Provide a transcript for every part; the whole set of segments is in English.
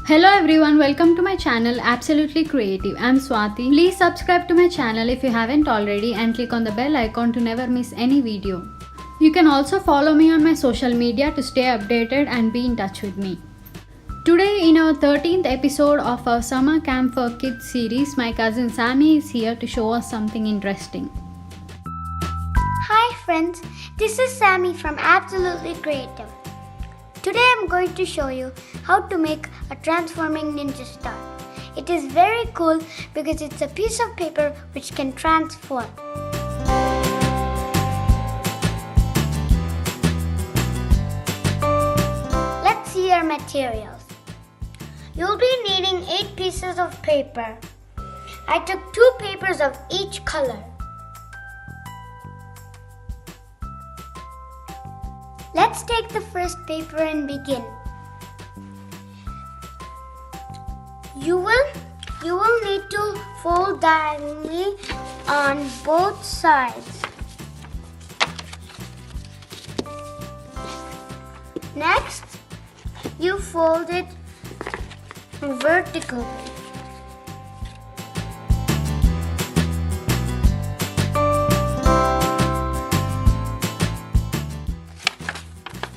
Hello everyone, welcome to my channel Absolutely Creative. I'm Swathi. Please subscribe to my channel if you haven't already and click on the bell icon to never miss any video. You can also follow me on my social media to stay updated and be in touch with me. Today in our 13th episode of our Summer Camp for Kids series, my cousin Sammy is here to show us something interesting. Hi friends, this is Sammy from Absolutely Creative. Today I'm going to show you how to make a transforming ninja star. It is very cool because it's a piece of paper which can transform. Let's see our materials. You'll be needing 8 pieces of paper. I took 2 papers of each color. Let's take the first paper and begin. You will need to fold diagonally on both sides. Next, you fold it vertically.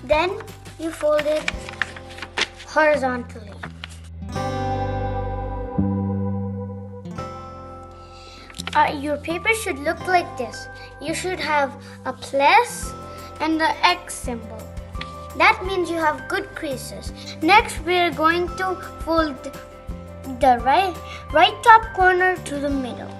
Then you fold it horizontally. Your paper should look like this. You should have a plus and the X symbol. That means you have good creases. Next, we are going to fold the right top corner to the middle.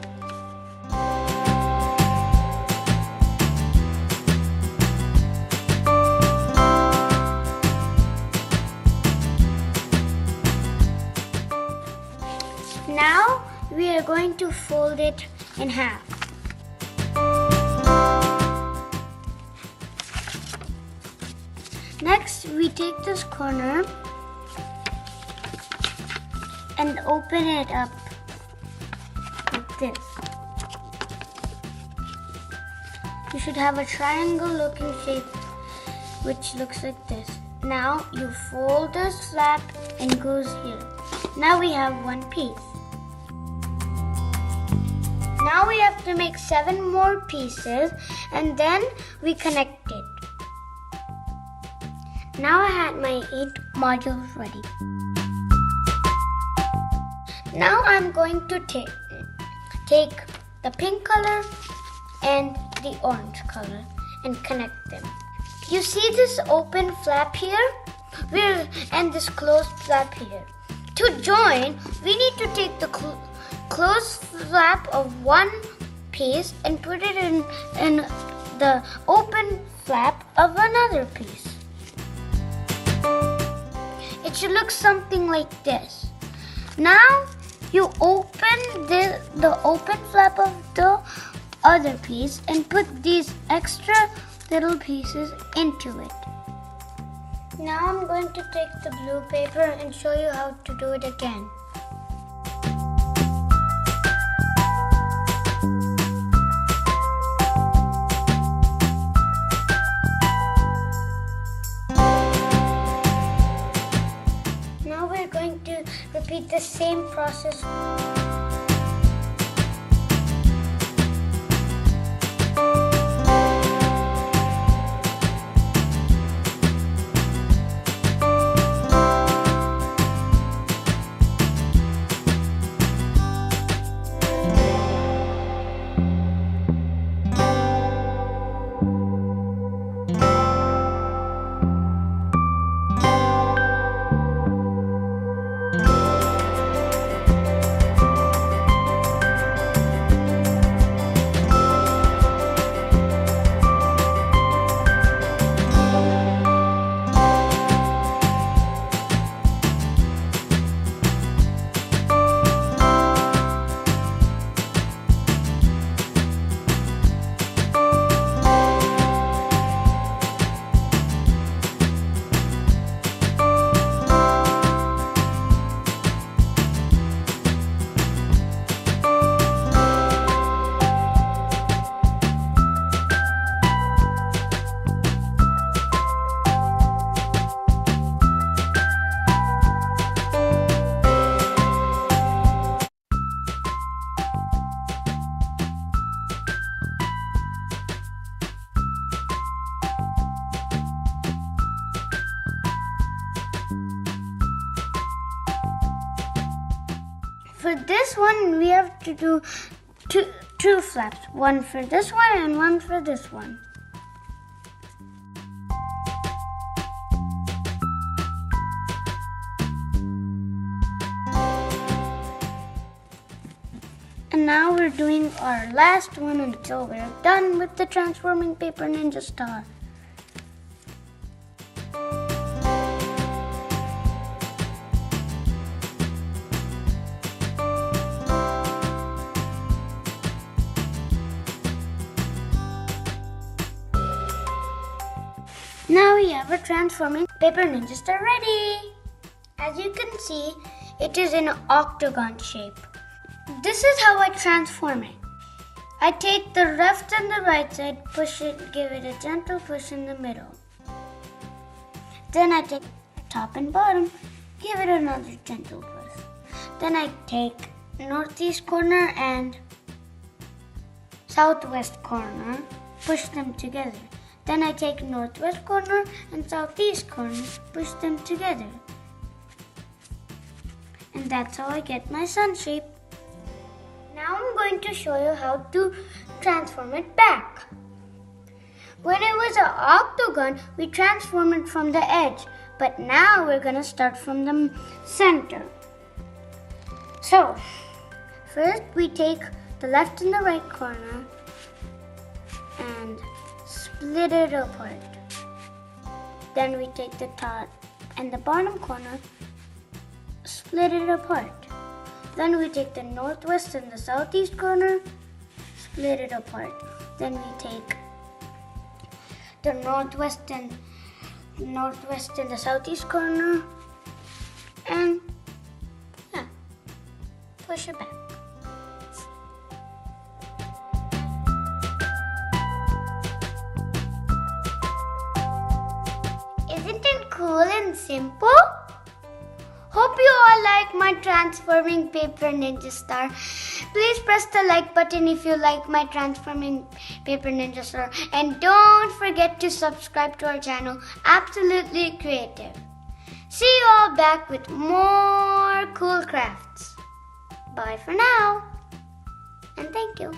Now we are going to fold it in half. Next, we take this corner and open it up like this. You should have a triangle looking shape which looks like this. Now you fold this flap and it goes here. Now we have one piece. Now we have to make 7 more pieces and then we connect it. Now I had my 8 modules ready. Now I'm going to take the pink color and the orange color and connect them. You see this open flap here? And this closed flap here. To join, we need to take the closed flap of one piece and put it in the open flap of another piece. It should look something like this. Now you open the open flap of the other piece and put these extra little pieces into it. Now I'm going to take the blue paper and show you how to do it again. Now we're going to repeat the same process. For this one, we have to do two flaps. One for this one and one for this one. And now we're doing our last one until we're done with the transforming paper ninja star. Now we have a transforming paper ninja star ready. As you can see, it is in an octagon shape. This is how I transform it. I take the left and the right side, push it, give it a gentle push in the middle. Then I take top and bottom, give it another gentle push. Then I take northeast corner and southwest corner, push them together. Then I take northwest corner and southeast corner, push them together. And that's how I get my sun shape. Now I'm going to show you how to transform it back. When it was an octagon, we transformed it from the edge. But now we're going to start from the center. So, first we take the left and the right corner and split it apart. Then we take the top and the bottom corner, split it apart. Then we take the northwest and the southeast corner, split it apart. Then we take the northwest and the southeast corner and push it back. Isn't it cool and simple? Hope you all like my transforming paper ninja star. Please press the like button if you like my transforming paper ninja star. And don't forget to subscribe to our channel, Absolutely Creative. See you all back with more cool crafts. Bye for now. And thank you.